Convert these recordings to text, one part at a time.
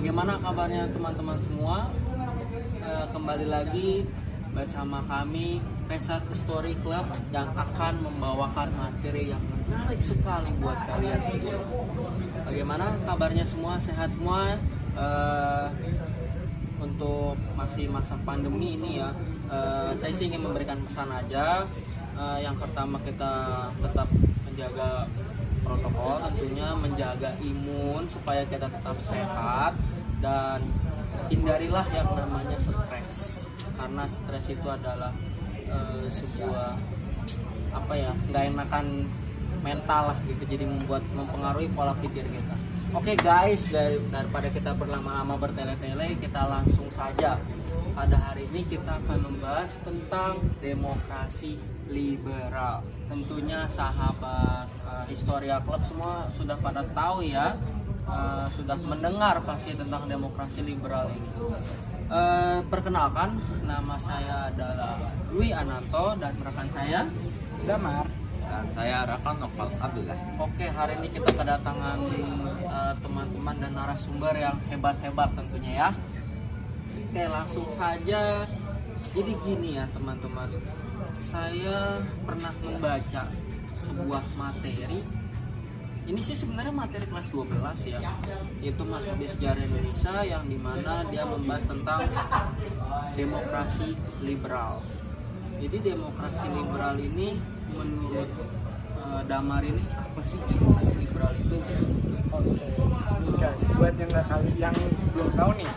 Bagaimana kabarnya teman-teman semua? Kembali lagi bersama kami P1 Story Club yang akan membawakan materi yang menarik sekali buat kalian. Bagaimana kabarnya semua? Sehat semua? Untuk masih masa pandemi ini ya, saya sih ingin memberikan pesan aja. Yang pertama, kita tetap menjaga protokol, tentunya menjaga imun supaya kita tetap sehat, dan hindarilah yang namanya stres, karena stres itu adalah sebuah nggak enakan mental lah gitu, jadi mempengaruhi pola pikir kita. Oke guys, daripada kita berlama-lama bertele-tele, kita langsung saja. Pada hari ini kita akan membahas tentang demokrasi liberal. Tentunya sahabat Historia Club semua sudah pada tahu ya, sudah mendengar pasti tentang demokrasi liberal ini. Perkenalkan, nama saya adalah Dwi Ananto dan rekan saya Damar. Dan saya Rakan Noval Abdullah. Oke, hari ini kita kedatangan teman-teman dan narasumber yang hebat-hebat tentunya ya. Oke, langsung saja. Jadi gini ya teman-teman, saya pernah membaca sebuah materi. Ini sih sebenarnya materi kelas 12 ya. Itu masuk di sejarah Indonesia, yang dimana dia membahas tentang demokrasi liberal. Jadi demokrasi liberal ini menurut Damar ini apa sih demokrasi liberal itu? Oke, guys, buat yang belum tahu nih,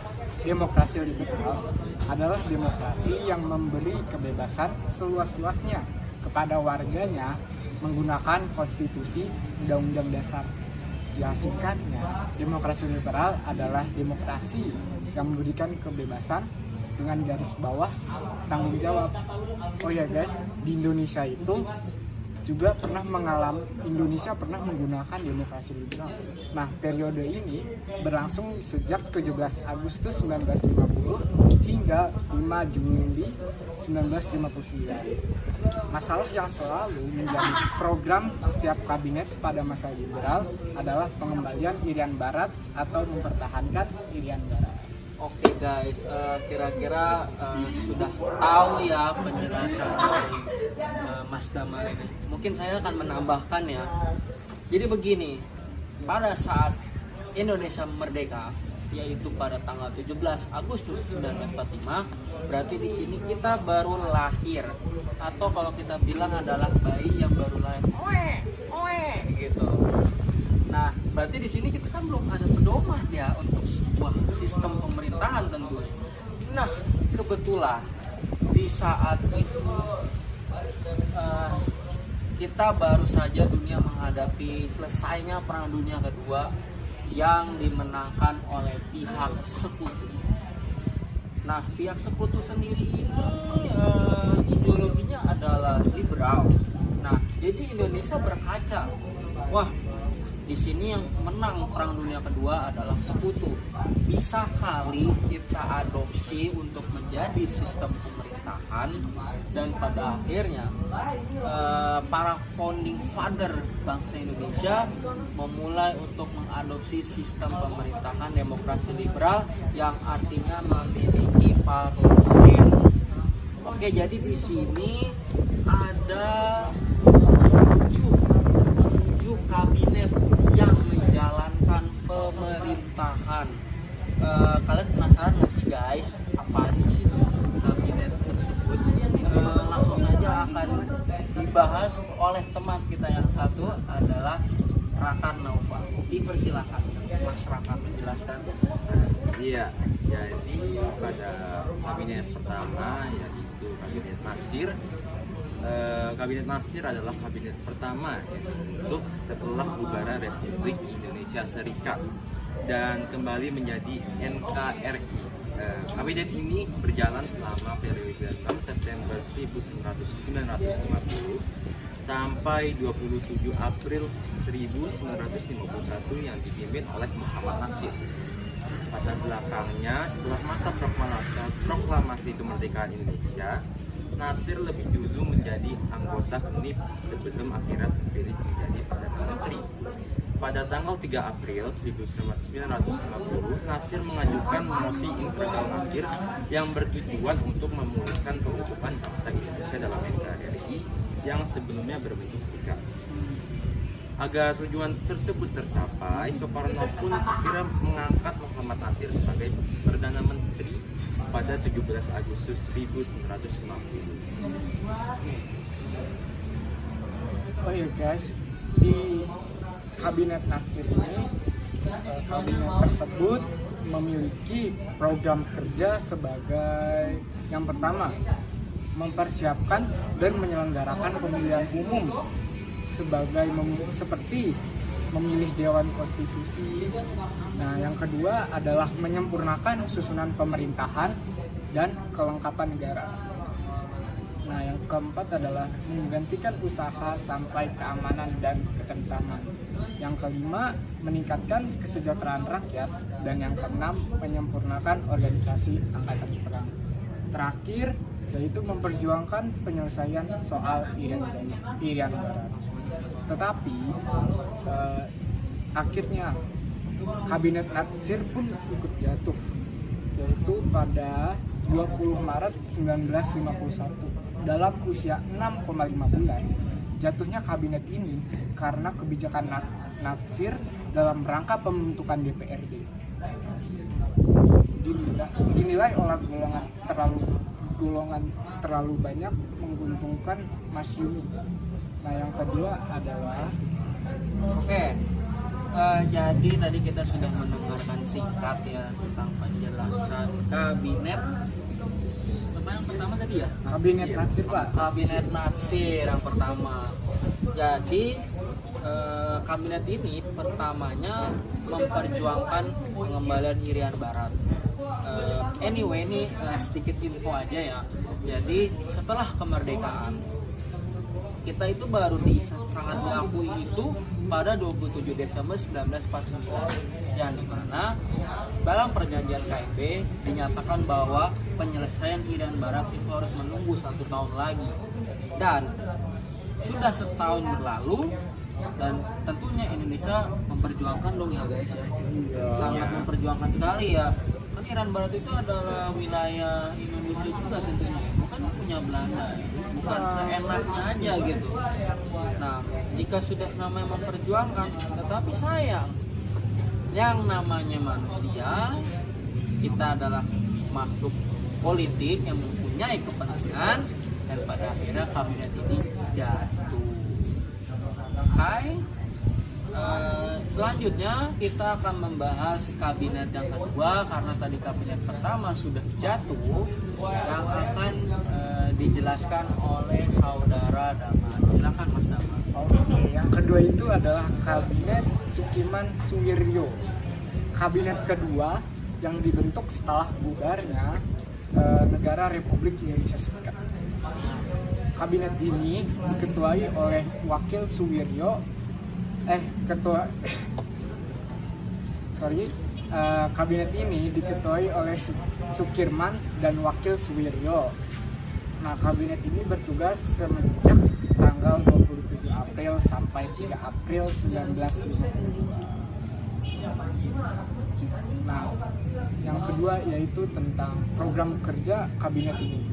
demokrasi liberal adalah demokrasi yang memberi kebebasan seluas-luasnya kepada warganya menggunakan konstitusi undang-undang dasar. Ya singkatnya, demokrasi liberal adalah demokrasi yang memberikan kebebasan dengan garis bawah tanggung jawab. Oh ya guys, di Indonesia itu juga pernah menggunakan demokrasi liberal. Nah, periode ini berlangsung sejak 17 Agustus 1950 hingga 5 Juli 1959. Masalah yang selalu menjadi program setiap kabinet pada masa liberal adalah pengembalian Irian Barat atau mempertahankan Irian Barat. Oke guys, kira-kira sudah tahu ya penjelasan dari Mas Damar ini. Mungkin saya akan menambahkan ya. Jadi begini, pada saat Indonesia merdeka, yaitu pada tanggal 17 Agustus 1945, berarti di sini kita baru lahir, atau kalau kita bilang adalah bayi yang baru lahir. Oe gitu. Nah, berarti di sini kita kan belum ada pedoman ya untuk sebuah sistem pemerintahan tentunya. Nah, kebetulan di saat itu kita baru saja dunia menghadapi selesainya Perang Dunia Kedua yang dimenangkan oleh pihak sekutu. Nah, pihak sekutu sendiri ini ideologinya adalah liberal. Nah, jadi Indonesia berkaca, wah, di sini yang menang Perang Dunia Kedua adalah sekutu. Bisa kali kita adopsi untuk menjadi sistem pemerintahan, dan pada akhirnya para founding father bangsa Indonesia memulai untuk mengadopsi sistem pemerintahan demokrasi liberal yang artinya memiliki parlemen. Oke, jadi di sini ada 7 kabinet yang menjalankan pemerintahan. Kalian penasaran nggak sih guys, apa sih 7 kabinet tersebut? Langsung saja akan dibahas oleh teman kita yang satu, adalah Rakan Noval. Dipersilakan Mas Rakan menjelaskan. Iya, jadi pada kabinet pertama yaitu kabinet Nasir. Kabinet Nasir adalah kabinet pertama untuk setelah bubaran Republik Indonesia Serikat dan kembali menjadi NKRI. Kabinet ini berjalan selama periode 6 September 1950 sampai 27 April 1951 yang dipimpin oleh Muhammad Nasir. Pada belakangnya, setelah masa proklamasi kemerdekaan Indonesia, Nasir lebih dulu menjadi anggota UNIP sebelum akhirnya terpilih menjadi Perdana Menteri. Pada tanggal 3 April 1950, Nasir mengajukan mosi integral Nasir yang bertujuan untuk memulihkan keutuhan bangsa Indonesia dalam NKRI yang sebelumnya berbentuk serikat. Agar tujuan tersebut tercapai, Soekarno pun akhirnya mengangkat Muhammad Nasir sebagai Perdana Menteri pada 17 Agustus 1950. Oh iya guys, di kabinet Nasir ini, kabinet tersebut memiliki program kerja sebagai yang pertama, mempersiapkan dan menyelenggarakan pemilihan umum seperti memilih Dewan Konstitusi. Nah, yang kedua adalah menyempurnakan susunan pemerintahan dan kelengkapan negara. Nah, yang keempat adalah menggantikan usaha sampai keamanan dan ketentraman. Yang kelima, meningkatkan kesejahteraan rakyat. Dan yang keenam, menyempurnakan organisasi angkatan perang. Terakhir, yaitu memperjuangkan penyelesaian soal Irian Barat. Tetapi, akhirnya kabinet Nasir pun ikut jatuh, yaitu pada 20 Maret 1951. Dalam usia 6,5 bulan, jatuhnya kabinet ini karena kebijakan Nasir dalam rangka pembentukan DPRD. Dinilai oleh golongan terlalu banyak menguntungkan Masyumi. Nah, yang kedua adalah jadi tadi kita sudah mendengarkan singkat ya tentang penjelasan kabinet. Apa yang pertama tadi ya? Kabinet Nasir, Pak. Kabinet Nasir yang pertama. Jadi kabinet ini pertamanya memperjuangkan pengembalian Irian Barat. Anyway, ini sedikit info aja ya. Jadi setelah kemerdekaan kita itu baru sangat diakui itu pada 27 Desember 1949, yang dimana dalam perjanjian KIP dinyatakan bahwa penyelesaian Irian Barat itu harus menunggu 1 tahun lagi. Dan sudah setahun berlalu dan tentunya Indonesia memperjuangkan dong ya guys ya, sangat memperjuangkan sekali ya. Kan Irian Barat itu adalah wilayah Indonesia juga tentunya, bukan punya Belanda ya. Bukan seenaknya aja gitu. Nah, jika sudah namanya memperjuangkan, tetapi sayang, yang namanya manusia, kita adalah makhluk politik yang mempunyai kepentingan, dan pada akhirnya kabinet ini jatuh. Selanjutnya kita akan membahas kabinet yang kedua, karena tadi kabinet pertama sudah jatuh, yang akan dijelaskan oleh saudara Damar. Silakan Mas Damar. Oke, yang kedua itu adalah kabinet Sukiman Suwiryo. Kabinet kedua yang dibentuk setelah bubarnya negara Republik Indonesia Serikat. Kabinet ini diketuai oleh Wakil Suwiryo. Kabinet ini diketuai oleh Sukirman dan Wakil Suwiryo. Nah, kabinet ini bertugas semenjak tanggal 27 April sampai 3 April 1952. Nah, yang kedua yaitu tentang program kerja kabinet ini.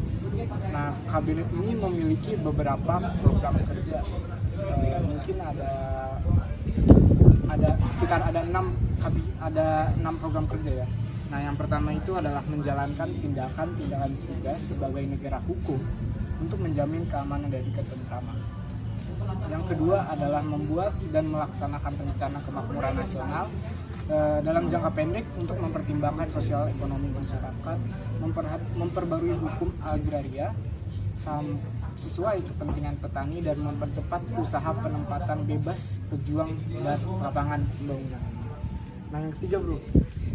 Nah, kabinet ini memiliki beberapa program kerja. Mungkin ada sekitar ada 6 program kerja ya. Nah, yang pertama itu adalah menjalankan tindakan tugas sebagai negara hukum untuk menjamin keamanan dan ketentraman. Yang kedua adalah membuat dan melaksanakan rencana kemakmuran nasional dalam jangka pendek untuk mempertimbangkan sosial ekonomi masyarakat, memperbarui hukum agraria sesuai kepentingan petani, dan mempercepat usaha penempatan bebas pejuang dan lapangan pembangunan. Nah, yang ketiga bro.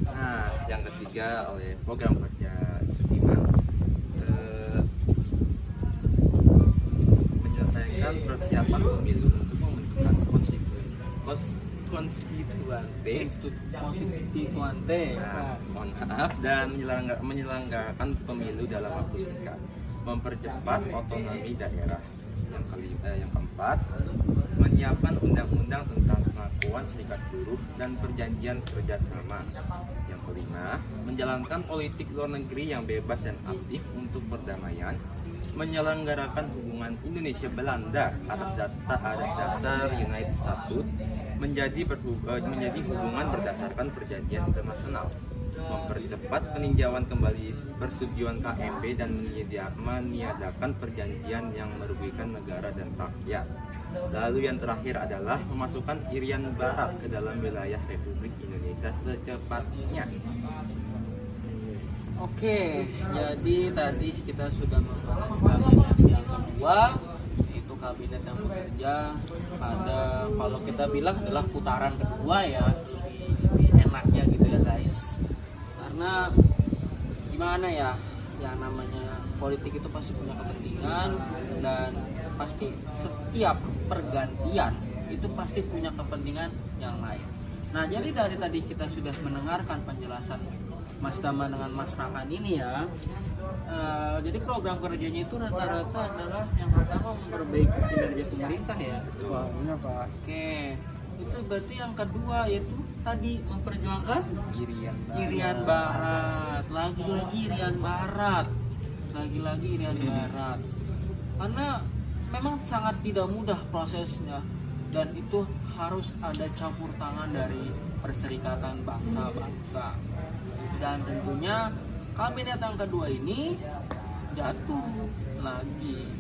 Nah, yang ketiga oleh program kerja Sukiman menyelesaikan persiapan pemilu untuk membentukkan konstituante, mohon maaf, dan menyelenggarakan pemilu dalam waktu singkat, mempercepat otonomi daerah. Yang keempat, menyiapkan undang-undang tentang Persatuan Serikat Buruh dan perjanjian kerjasama. Yang kelima, menjalankan politik luar negeri yang bebas dan aktif untuk perdamaian, menyelenggarakan hubungan Indonesia-Belanda atas dasar United Statute menjadi hubungan berdasarkan perjanjian internasional, mempercepat peninjauan kembali persetujuan KMP dan meniadakan perjanjian yang merugikan negara dan rakyat. Lalu yang terakhir adalah memasukkan Irian Barat ke dalam wilayah Republik Indonesia secepatnya. Oke, jadi tadi kita sudah membahas kabinet yang kedua, yaitu kabinet yang bekerja pada, kalau kita bilang adalah putaran kedua ya, lebih enaknya gitu ya guys. Karena gimana ya, yang namanya politik itu pasti punya kepentingan, dan pasti setiap pergantian itu pasti punya kepentingan yang lain. Nah, jadi dari tadi kita sudah mendengarkan penjelasan Mas Tama dengan Mas Rakan ini ya. Jadi program kerjanya itu rata-rata adalah yang pertama memperbaiki kinerja pemerintah ya. Wah, iya Pak. Oke, itu berarti yang kedua yaitu tadi memperjuangkan Irian Barat. Lagi-lagi Irian Barat. Lagi-lagi Irian Barat. Karena memang sangat tidak mudah prosesnya, dan itu harus ada campur tangan dari Perserikatan Bangsa-Bangsa. Dan tentunya kabinet yang kedua ini jatuh lagi,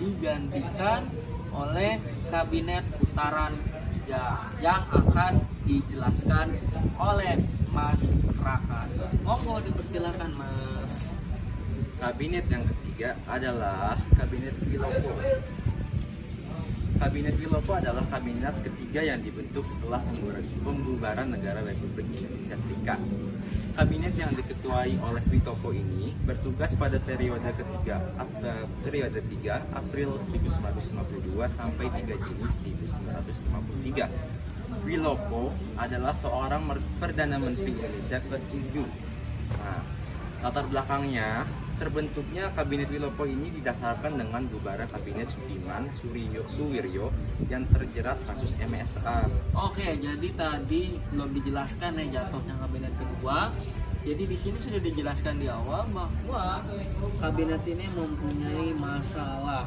digantikan oleh kabinet putaran 3 yang akan dijelaskan oleh Mas Rakan. Monggo dipersilakan Mas. Kabinet yang ketiga adalah Kabinet Wilopo. Kabinet Wilopo adalah kabinet ketiga yang dibentuk setelah pembubaran negara Republik Indonesia Serikat. Kabinet yang diketuai oleh Wilopo ini bertugas pada periode 3 April 1952 sampai 3 Juni 1953. Wilopo adalah seorang Perdana Menteri Indonesia ke-7. Nah, latar belakangnya, terbentuknya Kabinet Wilopo ini didasarkan dengan bubaran Kabinet Sudirman Suwiryo yang terjerat kasus MSA. Oke, jadi tadi belum dijelaskan ya jatuhnya kabinet kedua. Jadi di sini sudah dijelaskan di awal bahwa kabinet ini mempunyai masalah,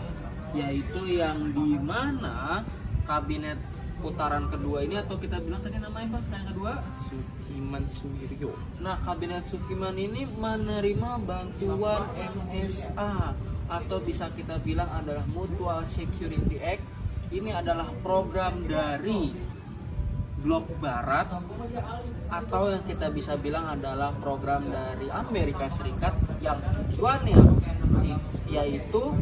yaitu yang dimana kabinet putaran kedua ini, atau kita bilang tadi namanya apa yang kedua? Sudirman Suwiryo. Nah, kabinet Sudirman ini menerima bantuan MSA, atau bisa kita bilang adalah Mutual Security Act. Ini adalah program dari blok barat, atau yang kita bisa bilang adalah program dari Amerika Serikat yang tujuannya yaitu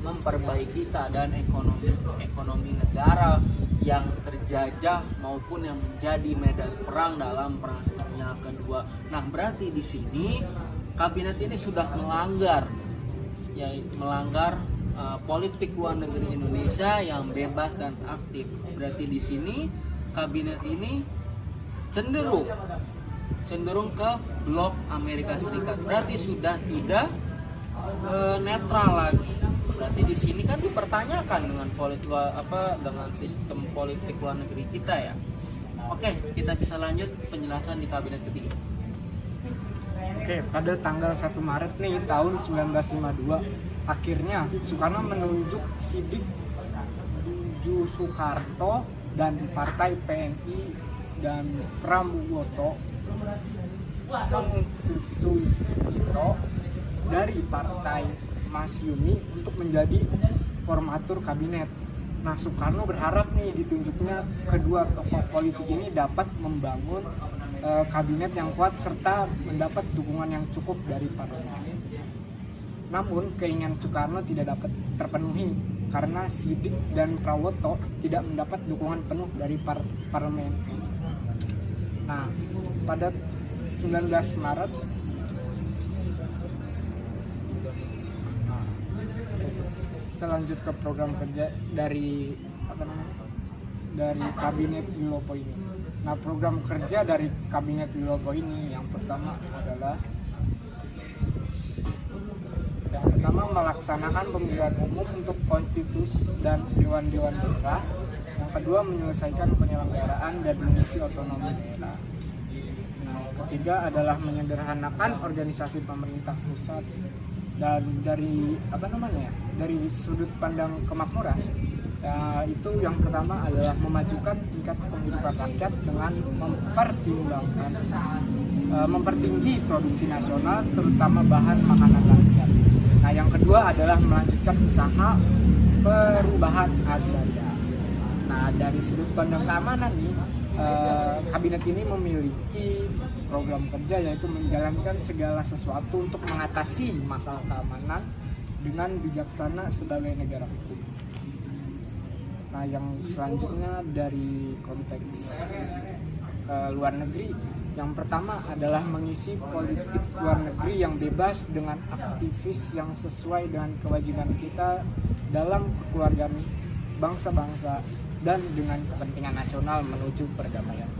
memperbaiki keadaan ekonomi negara yang terjajah maupun yang menjadi medan perang dalam Perang Dunia Kedua. Nah, berarti di sini kabinet ini sudah melanggar politik luar negeri Indonesia yang bebas dan aktif. Berarti di sini kabinet ini cenderung ke blok Amerika Serikat. Berarti sudah tidak netral lagi. Berarti di sini kan dipertanyakan dengan dengan sistem politik luar negeri kita ya. Oke, kita bisa lanjut penjelasan di kabinet ketiga. Oke, pada tanggal 1 Maret nih tahun 1952, akhirnya Soekarno menunjuk Sidik Duju Soekarto dan Partai PNI dan Pramuwoto Susito dari Partai Masyumi untuk menjadi formatur kabinet. Nah, Soekarno berharap nih ditunjuknya kedua tokoh politik ini dapat membangun kabinet yang kuat serta mendapat dukungan yang cukup dari parlemen. Namun keinginan Soekarno tidak dapat terpenuhi karena Sidik dan Prawoto tidak mendapat dukungan penuh dari parlemen. Nah, pada 19 Maret kita lanjut ke program kerja dari kabinet Wilopo ini. Nah, program kerja dari kabinet Wilopo ini yang pertama adalah Yang pertama, melaksanakan pemilihan umum untuk konstitusi dan dewan-dewan daerah. Yang kedua, menyelesaikan penyelenggaraan dan mengisi otonomi daerah. Nah, yang ketiga adalah menyederhanakan organisasi pemerintah pusat. Dan dari dari sudut pandang kemakmuran, itu yang pertama adalah memajukan tingkat penghidupan rakyat dengan mempertinggi produksi nasional, terutama bahan makanan rakyat. Nah, yang kedua adalah melanjutkan usaha perubahan agraria. Nah, dari sudut pandang keamanan nih, kabinet ini memiliki program kerja, yaitu menjalankan segala sesuatu untuk mengatasi masalah keamanan dengan bijaksana sebagai negara hukum. Nah, yang selanjutnya dari konteks luar negeri, yang pertama adalah mengisi politik luar negeri yang bebas dengan aktivis yang sesuai dengan kewajiban kita dalam kekeluargaan bangsa-bangsa dan dengan kepentingan nasional menuju perdamaian.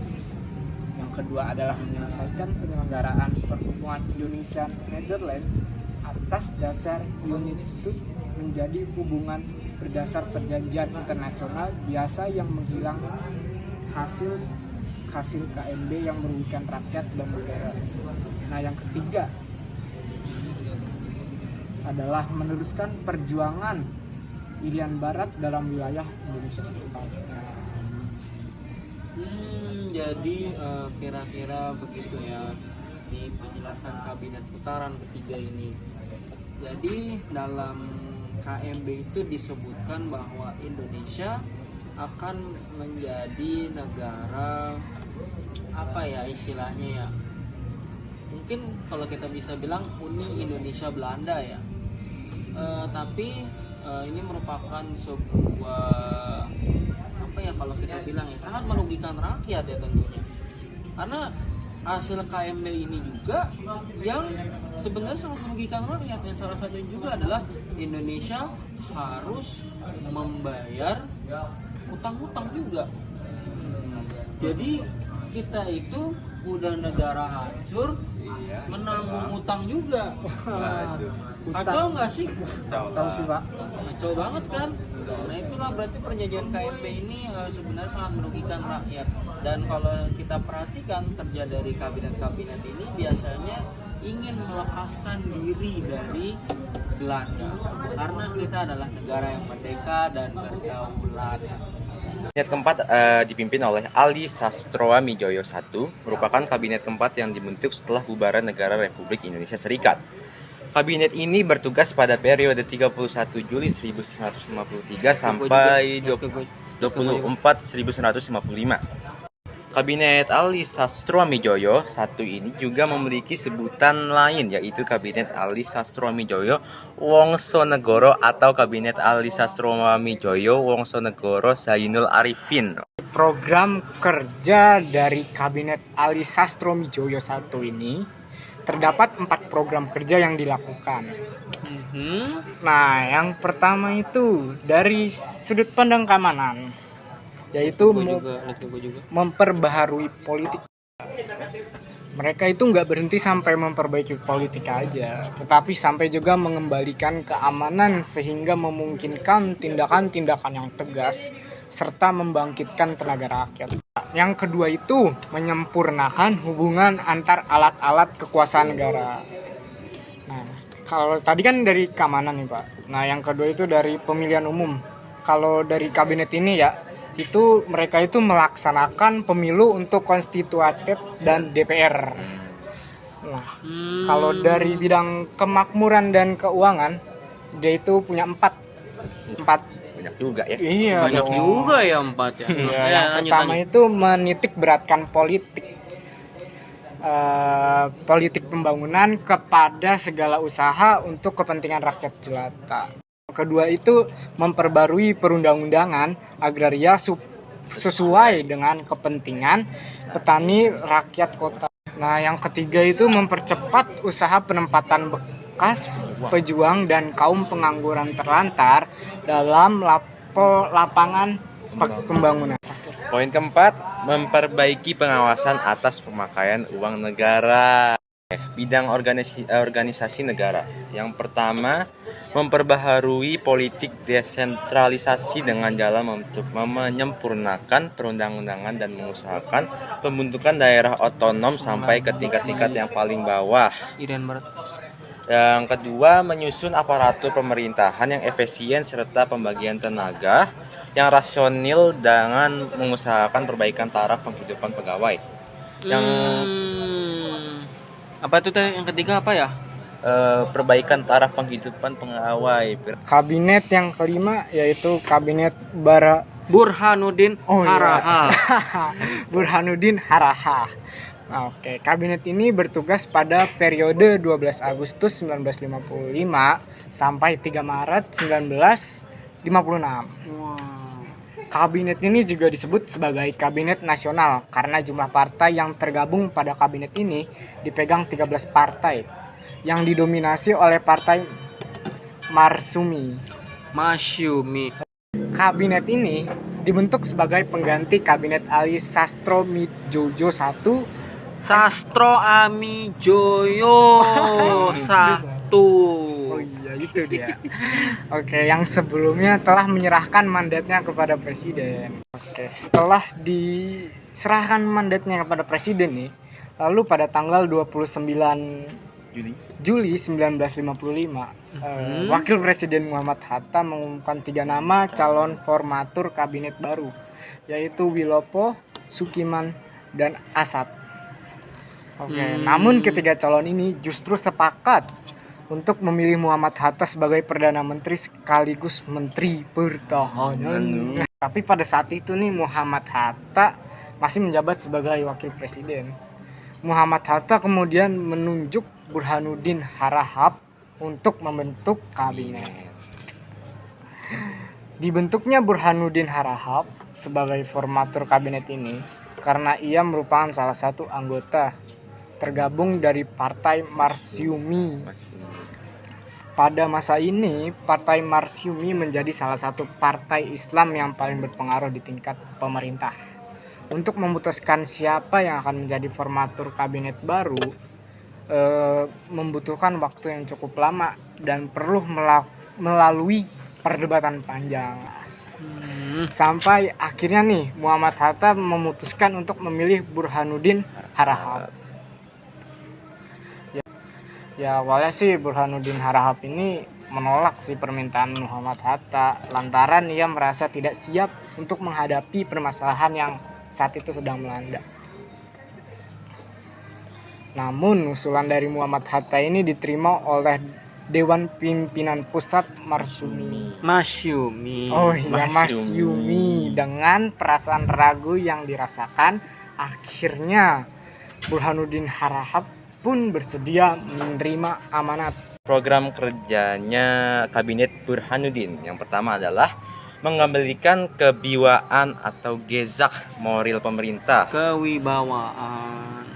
Yang kedua adalah menyelesaikan penyelenggaraan perhubungan Indonesia-Netherlands atas dasar unit stud menjadi hubungan berdasar perjanjian internasional biasa yang menghilangkan hasil KMB yang merugikan rakyat dan negara. Nah, yang ketiga adalah meneruskan perjuangan Irian Barat dalam wilayah Indonesia sekitar. Jadi kira-kira begitu ya di penjelasan kabinet putaran ketiga ini. Jadi dalam KMB itu disebutkan bahwa Indonesia akan menjadi negara apa ya istilahnya ya, mungkin kalau kita bisa bilang Uni Indonesia Belanda ya, tapi ini merupakan sebuah apa ya kalau kita bilang ya sangat merugikan rakyat ya tentunya, karena hasil KMB ini juga yang sebenarnya sangat merugikan rakyat. Yang salah satunya juga adalah Indonesia harus membayar utang-utang juga. Jadi kita itu udah negara hancur, menanggung utang juga. Kacau nggak sih? Kacau sih, Pak. Kacau banget kan? Nah, itulah berarti perjanjian KMB ini sebenarnya sangat merugikan rakyat. Dan kalau kita perhatikan kerja dari kabinet-kabinet ini biasanya ingin melepaskan diri dari Belanda, karena kita adalah negara yang merdeka dan berdaulat. Kabinet keempat dipimpin oleh Ali Sastroamidjojo I, merupakan kabinet keempat yang dibentuk setelah bubaran negara Republik Indonesia Serikat. Kabinet ini bertugas pada periode 31 Juli 1953 sampai 24 1955. Kabinet Ali Sastroamidjojo I ini juga memiliki sebutan lain, yaitu Kabinet Ali Sastroamidjojo Wongsonegoro atau Kabinet Ali Sastroamidjojo Wongsonegoro Zainul Arifin. Program kerja dari Kabinet Ali Sastroamidjojo I ini terdapat 4 program kerja yang dilakukan. Nah, yang pertama itu dari sudut pandang keamanan, yaitu memperbaharui politik. Mereka itu nggak berhenti sampai memperbaiki politik aja, tetapi sampai juga mengembalikan keamanan sehingga memungkinkan tindakan-tindakan yang tegas serta membangkitkan tenaga rakyat. Yang kedua itu menyempurnakan hubungan antar alat-alat kekuasaan negara. Nah, kalau tadi kan dari keamanan nih, Pak. Nah, yang kedua itu dari pemilihan umum. Kalau dari kabinet ini ya, itu mereka itu melaksanakan pemilu untuk konstituatif dan DPR. Nah, kalau dari bidang kemakmuran dan keuangan, dia itu punya 4. Banyak juga ya. Iya, Banyak dong. juga ya 4 ya. Iya, yang pertama itu menitik beratkan politik pembangunan kepada segala usaha untuk kepentingan rakyat jelata. Kedua itu memperbarui perundang-undangan agraria sesuai dengan kepentingan petani rakyat kota. Nah, yang ketiga itu mempercepat usaha penempatan bekas pejuang dan kaum pengangguran terlantar dalam lapangan pembangunan. Poin keempat, memperbaiki pengawasan atas pemakaian uang negara. Bidang organisasi negara. Yang pertama, memperbaharui politik desentralisasi dengan jalan menyempurnakan perundang-undangan dan mengusahakan pembentukan daerah otonom sampai ke tingkat-tingkat yang paling bawah. Irian Barat. Yang kedua, menyusun aparatur pemerintahan yang efisien serta pembagian tenaga yang rasional dengan mengusahakan perbaikan taraf penghidupan pegawai. Yang Apa itu teh yang ketiga apa ya? perbaikan taraf penghidupan pegawai. Kabinet yang kelima yaitu Kabinet Burhanuddin Oh, iya. Haraha. Burhanuddin Haraha. Nah, oke, kabinet ini bertugas pada periode 12 Agustus 1955 sampai 3 Maret 1956. Kabinet ini juga disebut sebagai kabinet nasional karena jumlah partai yang tergabung pada kabinet ini dipegang 13 partai yang didominasi oleh partai Marsumi. Kabinet ini dibentuk sebagai pengganti kabinet Ali Sastroamidjojo I. Sastro Amijoyo satu. Oh iya, itu dia. Oke, yang sebelumnya telah menyerahkan mandatnya kepada presiden. Oke, setelah diserahkan mandatnya kepada presiden nih, lalu pada tanggal 29 Juli 1955, Wakil Presiden Muhammad Hatta mengumumkan 3 nama calon formatur kabinet baru, yaitu Wilopo, Sukiman, dan Asad. Oke, namun ketiga calon ini justru sepakat untuk memilih Muhammad Hatta sebagai Perdana Menteri sekaligus Menteri Pertahanan. Tapi pada saat itu nih Muhammad Hatta masih menjabat sebagai Wakil Presiden. Muhammad Hatta kemudian menunjuk Burhanuddin Harahap untuk membentuk kabinet. Dibentuknya Burhanuddin Harahap sebagai formatur kabinet ini karena ia merupakan salah satu anggota tergabung dari Partai Marsumi. Pada masa ini, Partai Marsumi menjadi salah satu partai Islam yang paling berpengaruh di tingkat pemerintah. Untuk memutuskan siapa yang akan menjadi formatur kabinet baru, membutuhkan waktu yang cukup lama dan perlu melalui perdebatan panjang. Sampai akhirnya nih Muhammad Hatta memutuskan untuk memilih Burhanuddin Harahap. Ya awalnya sih Burhanuddin Harahap ini menolak sih permintaan Muhammad Hatta lantaran ia merasa tidak siap untuk menghadapi permasalahan yang saat itu sedang melanda. Namun usulan dari Muhammad Hatta ini diterima oleh Dewan Pimpinan Pusat Marsumi. Oh iya, Masyumi. Dengan perasaan ragu yang dirasakan, akhirnya Burhanuddin Harahap pun bersedia menerima amanat. Program kerjanya Kabinet Burhanuddin yang pertama adalah mengembalikan kebiwaan atau gezak moral pemerintah. Kewibawaan.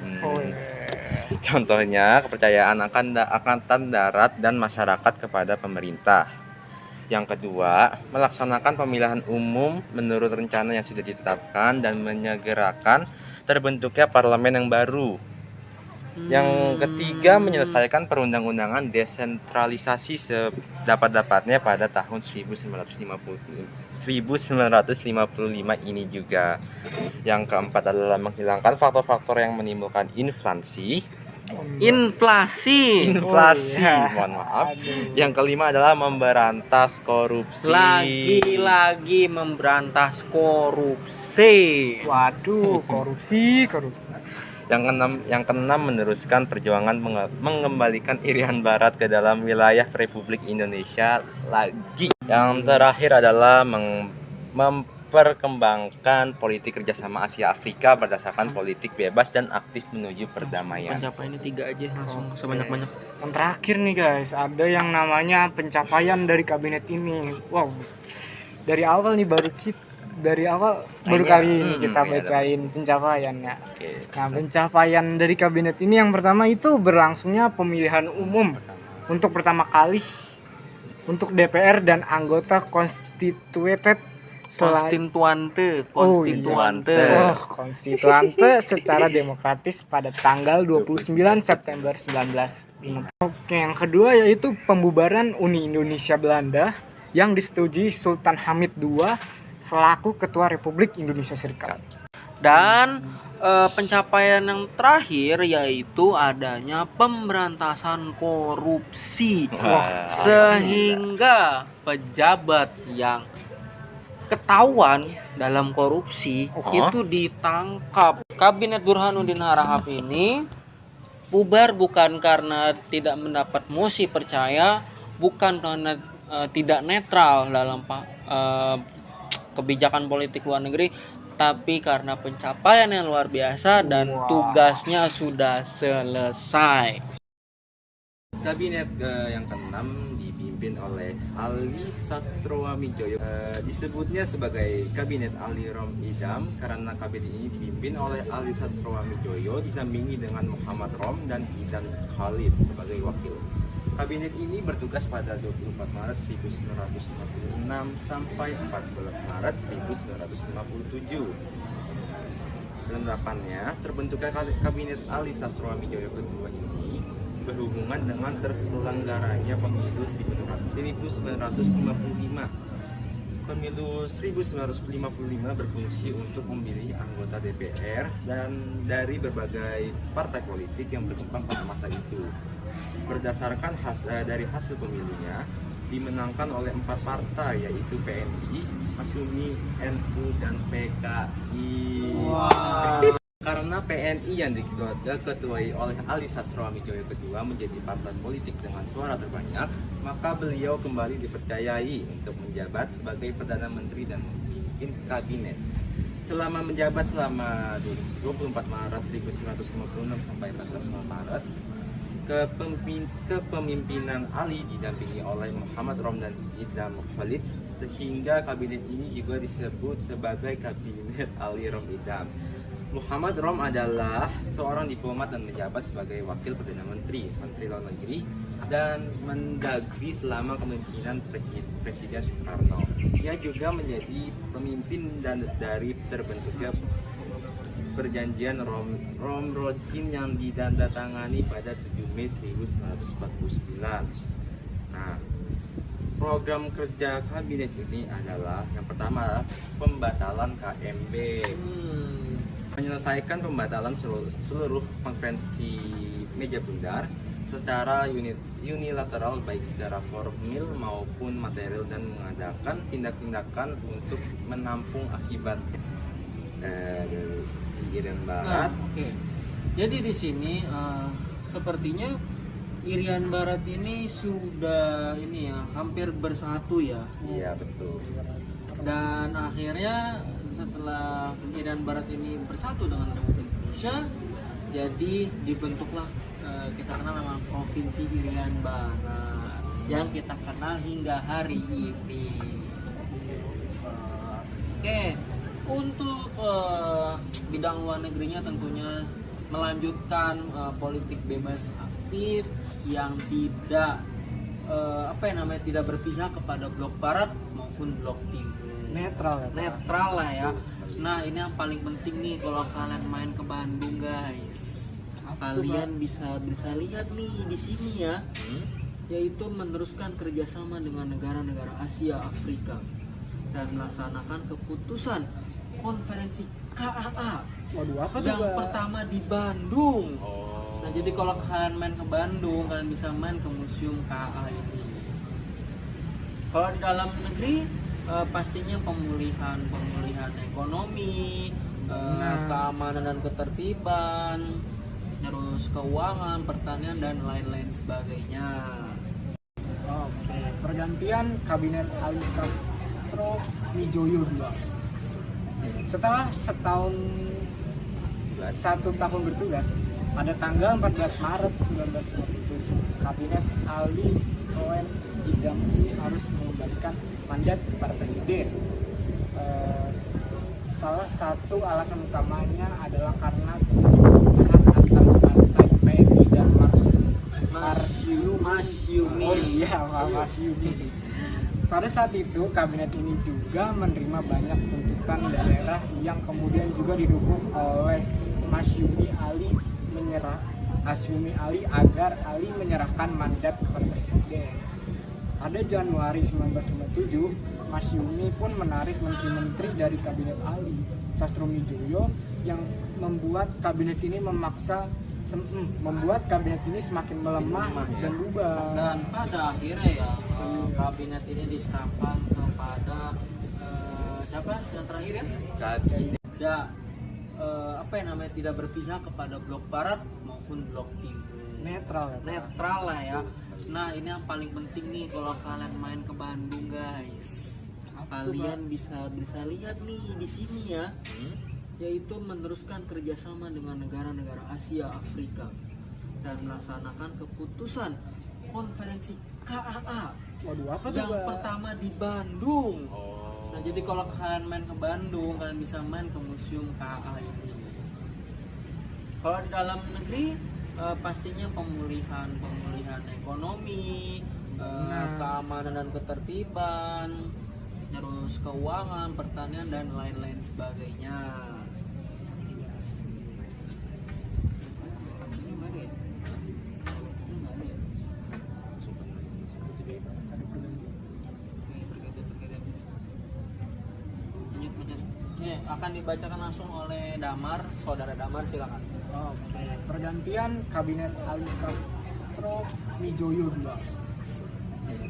Contohnya kepercayaan angkatan darat dan masyarakat kepada pemerintah. Yang kedua, melaksanakan pemilihan umum menurut rencana yang sudah ditetapkan dan menyegerakan terbentuknya parlemen yang baru. Yang ketiga, menyelesaikan perundang-undangan desentralisasi sedapat-dapatnya pada tahun 1955 ini juga. Yang keempat adalah menghilangkan faktor-faktor yang menimbulkan inflasi. Mohon maaf. Yang kelima adalah memberantas korupsi. Lagi memberantas korupsi. Waduh, korupsi. Yang keenam meneruskan perjuangan mengembalikan Irian Barat ke dalam wilayah Republik Indonesia lagi. Yang terakhir adalah memperkembangkan politik kerjasama Asia Afrika berdasarkan politik bebas dan aktif menuju perdamaian. Pencapaiannya 3 aja langsung sebanyak-banyak. Yang terakhir nih guys, ada yang namanya pencapaian dari kabinet ini. Wow, dari awal baru kali ini kita bacain pencapaiannya. Nah, pencapaian dari kabinet ini yang pertama itu berlangsungnya pemilihan umum untuk pertama kali untuk DPR dan anggota constituted Konstituante. Konstituante secara demokratis pada tanggal 29 September 1950. Oke, yang kedua yaitu pembubaran Uni Indonesia Belanda yang disetujui Sultan Hamid II selaku Ketua Republik Indonesia Serikat. Dan pencapaian yang terakhir yaitu adanya pemberantasan korupsi, sehingga pejabat yang ketahuan dalam korupsi itu ditangkap. Kabinet Burhanuddin Harahap ini bubar bukan karena tidak mendapat mosi percaya, bukan karena tidak netral dalam kebijakan politik luar negeri, tapi karena pencapaian yang luar biasa dan tugasnya sudah selesai. Kabinet yang keenam dipimpin oleh Ali Sastroamidjojo. Disebutnya sebagai Kabinet Ali Rom Idam karena kabinet ini dipimpin oleh Ali Sastroamidjojo disampingi dengan Muhammad Rom dan Idam Khalid sebagai wakil. Kabinet ini bertugas pada 24 Maret 1956 sampai 14 Maret 1957. Penerapannya, terbentuknya Kabinet Ali Sastroamidjojo kedua ini berhubungan dengan terselenggaranya pemilu 1955. Pemilu 1955 berfungsi untuk memilih anggota DPR dan dari berbagai partai politik yang berkembang pada masa itu. Berdasarkan dari hasil pemilunya, dimenangkan oleh 4 partai yaitu PNI, Masyumi, NU, dan PKI. Karena PNI yang diketuai oleh Ali Sastroamidjojo kedua menjadi partai politik dengan suara terbanyak, maka beliau kembali dipercayai untuk menjabat sebagai Perdana Menteri dan memimpin kabinet. Selama menjabat selama 24 Maret 1956 sampai 14 Maret, kepemimpinan Ali didampingi oleh Muhammad Rom dan Idam Khalid, sehingga kabinet ini juga disebut sebagai Kabinet Ali Rom Idam. Muhammad Rom adalah seorang diplomat dan menjabat sebagai Wakil Perdana Menteri, Menteri Luar Negeri, dan Mendagri selama kepemimpinan Presiden Soekarno. Ia juga menjadi pemimpin dan dari terbentuknya Perjanjian Romrodin yang ditandatangani pada 7 Mei 1949. Nah, program kerja kabinet ini adalah yang pertama pembatalan KMB. Menyelesaikan pembatalan seluruh konvensi meja bundar secara unilateral baik secara formil maupun material dan mengadakan tindak-tindakan untuk menampung akibat Irian Barat. Jadi di sini sepertinya Irian Barat ini sudah hampir bersatu ya. Iya, betul. Dan akhirnya setelah Irian Barat ini bersatu dengan Republik Indonesia, jadi dibentuklah kita kenal nama Provinsi Irian Barat yang kita kenal hingga hari ini. Untuk bidang luar negerinya tentunya melanjutkan politik bebas aktif yang tidak tidak berpihak kepada blok barat maupun blok timur. Netral lah ya. Nah, ini yang paling penting nih kalau kalian main ke Bandung, guys. Kalian bisa lihat nih di sini ya, yaitu meneruskan kerjasama dengan negara-negara Asia, Afrika, dan melaksanakan keputusan konferensi KAA yang pertama di Bandung. Nah, jadi kalau kalian main ke Bandung, kalian bisa main ke Museum KAA ini. Kalau di dalam negeri, pastinya pemulihan ekonomi, keamanan dan ketertiban, terus keuangan, pertanian dan lain-lain sebagainya. Pergantian Kabinet Ali Sastroamidjojo II. Setelah satu tahun bertugas, pada tanggal 14 Maret 1957, Kabinet Ali Sastroamidjojo ini harus mengembalikan mandat kepada Presiden. Salah satu alasan utamanya adalah karena pecahan antar partai PNI dan Masyumi. Pada saat itu, kabinet ini juga menerima banyak tuntutan daerah yang kemudian juga didukung oleh Masyumi Ali agar Ali menyerahkan mandat kepada presiden. Pada Januari 1957, Masyumi pun menarik menteri-menteri dari kabinet Ali Sastromijoyo yang membuat kabinet ini semakin melemah dan bubar. Dan pada akhirnya ya kabinet ini diserahkan kepada siapa yang terakhir ya? Tidak tidak berpihak kepada blok barat maupun blok timur. Netral lah ya. Nah ini yang paling penting nih kalau kalian main ke Bandung guys, kalian bisa lihat nih di sini ya, yaitu meneruskan kerjasama dengan negara-negara Asia Afrika dan melaksanakan keputusan konferensi KAA yang pertama di Bandung. Nah jadi kalau kalian main ke Bandung, kalian bisa main ke museum KAA ini. Kalau di dalam negeri pastinya pemulihan ekonomi, keamanan dan ketertiban, terus keuangan, pertanian dan lain-lain sebagainya. Ini akan dibacakan langsung oleh Damar, saudara Damar, silakan. Oke. Pergantian kabinet Ali Sastromijoyo II.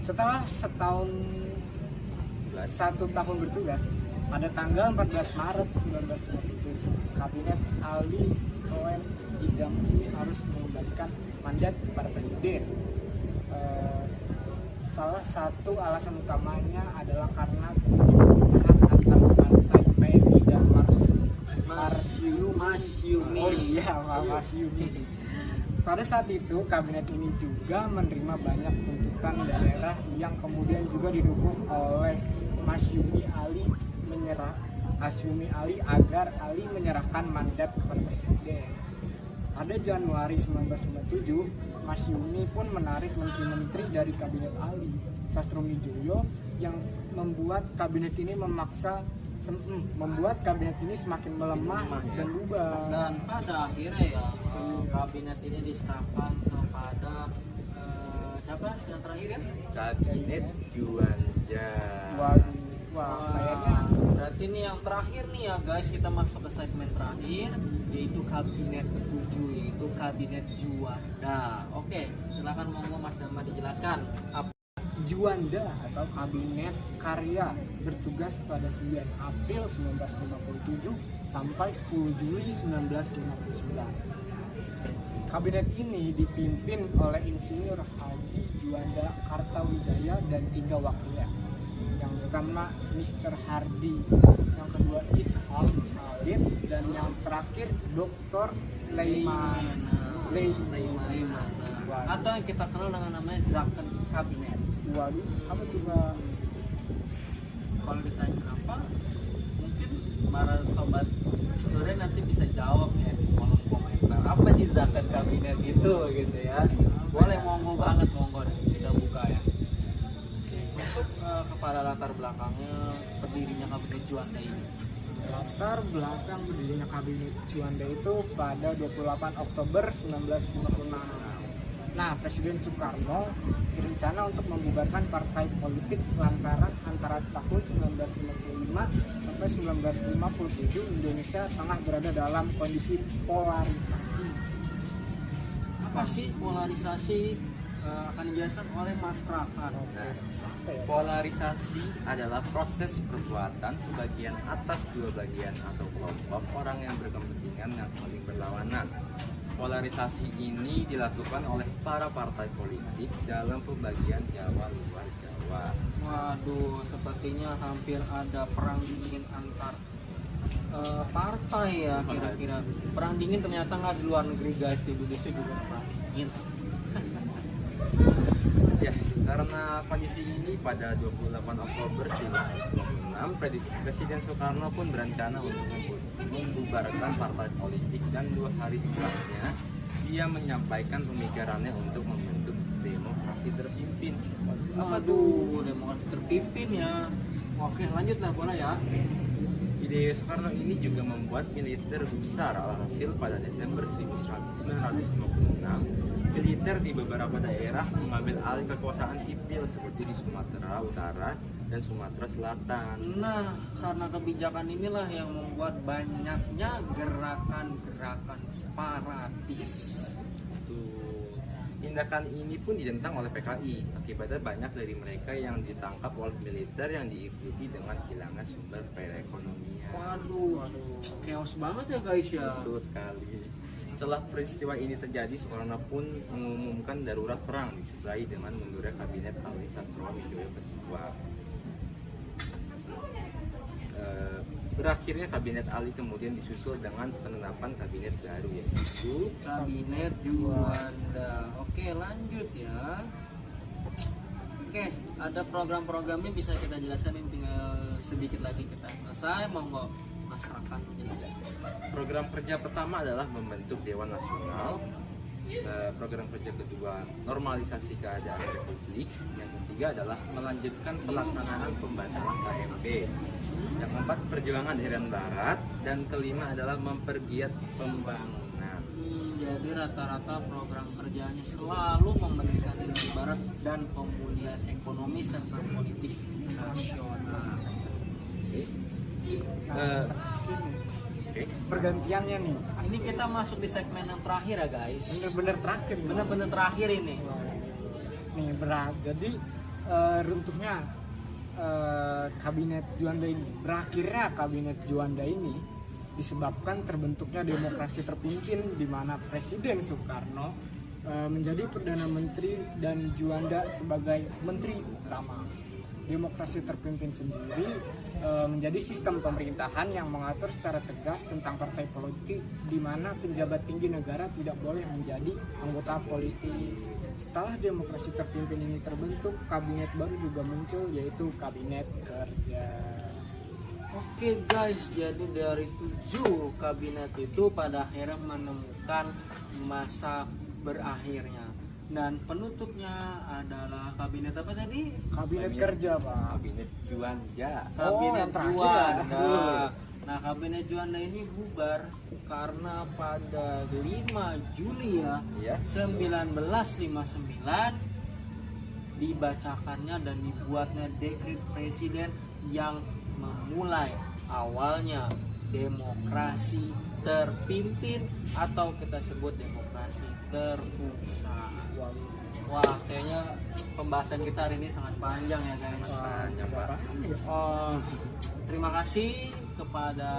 Setelah satu tahun bertugas, pada tanggal 14 Maret 1957, kabinet Ali Soen Idam ini harus mengembalikan mandat kepada presiden. Salah satu alasan utamanya adalah karena perpecahan antar partai PNI dan Masyumi. Pada saat itu, kabinet ini juga menerima banyak tuntutan daerah yang kemudian juga didukung oleh Masyumi Ali agar Ali menyerahkan mandat kepada presiden. Pada Januari 1957, Masyumi pun menarik menteri-menteri dari kabinet Ali Sastromijoyo yang membuat kabinet ini semakin melemah dan bubar. Dan pada akhirnya ya kabinet ini diserahkan kepada siapa yang terakhir ya? Kabinet Juanda. Kayaknya Berarti ini yang terakhir nih ya guys, kita masuk ke segmen terakhir, yaitu kabinet ke-7, yaitu kabinet Juanda. Oke, silakan monggo Mas Dama dijelaskan. Juanda atau Kabinet Karya bertugas pada 9 April 1957 sampai 10 Juli 1959. Kabinet ini dipimpin oleh Insinyur Haji Juanda Kartawijaya dan 3 wakilnya. Yang pertama Mr. Hardi, yang kedua Itham Khalid, dan yang terakhir Dr. Leiman. Atau yang kita kenal dengan namanya Zakon Kabinet. Waduh, apa tuh Pak? Kalau ditanya apa, mungkin para sobat historian nanti bisa jawab ya di kolom komentar. Apa sih Zakon Kabinet itu gitu ya? Boleh monggo banget, monggo deh, kita buka ya. Masuk kepada latar belakangnya berdirinya Kabinet Juanda ini. Latar belakang berdirinya Kabinet Juanda itu pada 28 Oktober 1956. Nah, Presiden Soekarno berencana untuk membubarkan partai politik lantaran antara tahun 1955 sampai 1957 Indonesia tengah berada dalam kondisi polarisasi. Apa sih polarisasi? Akan dijelaskan oleh Mas Prakan. Polarisasi adalah proses perbuatan sebagian atas dua bagian atau kelompok orang yang berkepentingan yang saling berlawanan. Polarisasi ini dilakukan oleh para partai politik dalam pembagian Jawa luar Jawa. Waduh, sepertinya hampir ada perang dingin antar partai ya kira-kira. Perang dingin ternyata nggak di luar negeri guys, di Indonesia juga perang dingin. Ya, karena kondisi ini pada 28 Oktober 1956, Presiden Soekarno pun berencana untuk membubarkan partai politik dan 2 hari setelahnya dia menyampaikan pemikirannya untuk membentuk demokrasi demokrasi terpimpin. Apa tuh demokrasi terpimpin ya? Oke, lanjut lah boleh ya. Ide Soekarno ini juga membuat militer besar. Alhasil pada Desember 1956, militer di beberapa daerah mengambil alih kekuasaan sipil seperti di Sumatera Utara dan Sumatera Selatan. Nah, karena kebijakan inilah yang membuat banyaknya gerakan-gerakan separatis. Tuh. Tindakan ini pun ditentang oleh PKI. Akibatnya banyak dari mereka yang ditangkap oleh militer yang diikuti dengan kehilangan sumber perekonomian. Waduh, chaos banget ya guys ya. Betul sekali. Setelah peristiwa ini terjadi, Soekarno pun mengumumkan darurat perang disertai dengan mundurnya kabinet Ali Sastroamidjojo kedua. Berakhirnya kabinet Ali kemudian disusul dengan penetapan kabinet baru, yaitu Kabinet Juanda. Oke, lanjut ya. Oke, ada program-programnya bisa kita jelaskan, ini tinggal sedikit lagi kita selesai. Monggo masyarakat menjelaskan. program kerja pertama adalah membentuk Dewan Nasional. Program kerja kedua, normalisasi keadaan Republik. Yang ketiga adalah melanjutkan pelaksanaan pembatalan KMP. Yang keempat, perjuangan Irian Barat. Dan kelima adalah mempergiat pembangunan. Jadi rata-rata program kerjanya selalu memberikan Irian Barat dan pemulihan ekonomi serta politik nasional. Oke. Pergantiannya nih, Ini kita masuk di segmen yang terakhir ya guys. bener-bener terakhir nih. Bener-bener terakhir ini. Nih berat. Jadi runtuhnya kabinet Juanda ini, berakhirnya kabinet Juanda ini disebabkan terbentuknya demokrasi terpimpin di mana Presiden Soekarno menjadi Perdana Menteri dan Juanda sebagai Menteri Utama. Demokrasi terpimpin sendiri menjadi sistem pemerintahan yang mengatur secara tegas tentang partai politik di mana penjabat tinggi negara tidak boleh menjadi anggota politik. Setelah demokrasi terpimpin ini terbentuk, kabinet baru juga muncul, yaitu Kabinet Kerja. Oke guys, jadi dari 7 kabinet itu pada akhirnya menemukan masa berakhirnya. Dan penutupnya adalah kabinet apa tadi? Kabinet Kerja, Pak. Kabinet Juanda. Kabinet yang terakhir ya? Juanda. Nah, kabinet Juanda ini bubar karena pada 5 Juli ya, Iya. 1959 dibacakannya dan dibuatnya dekret presiden yang memulai awalnya demokrasi terpimpin atau kita sebut demokrasi terpusat. Wah, kayaknya pembahasan kita hari ini sangat panjang ya guys. Panjang, Pak. Terima kasih kepada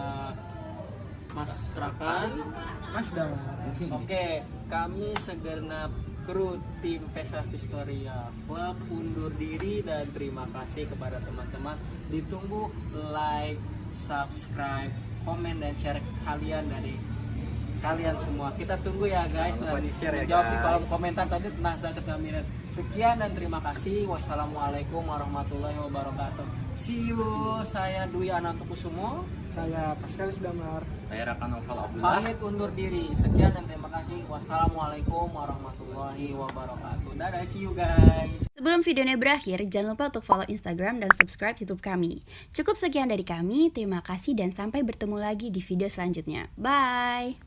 Mas Rakan. Mas Damar. Oke, kami segenap kru tim Pesa Historia Club undur diri dan terima kasih kepada teman-teman. Ditunggu like, subscribe, komen dan share kalian dari kalian semua. Kita tunggu ya guys. Jangan lupa Dan di-share ya, jawab di guys. kolom komentar tadi tentang zakat kabinet. Sekian dan terima kasih. Wassalamualaikum warahmatullahi wabarakatuh. See you. Saya Dwi Anantokusumo. Saya Pascalis Damar. Saya Rakan Novel Abdullah. Pamit undur diri. Sekian dan terima kasih. Wassalamualaikum warahmatullahi wabarakatuh. Dadah, see you guys. Sebelum videonya berakhir, jangan lupa untuk follow Instagram dan subscribe YouTube kami. Cukup sekian dari kami, terima kasih dan sampai bertemu lagi di video selanjutnya. Bye!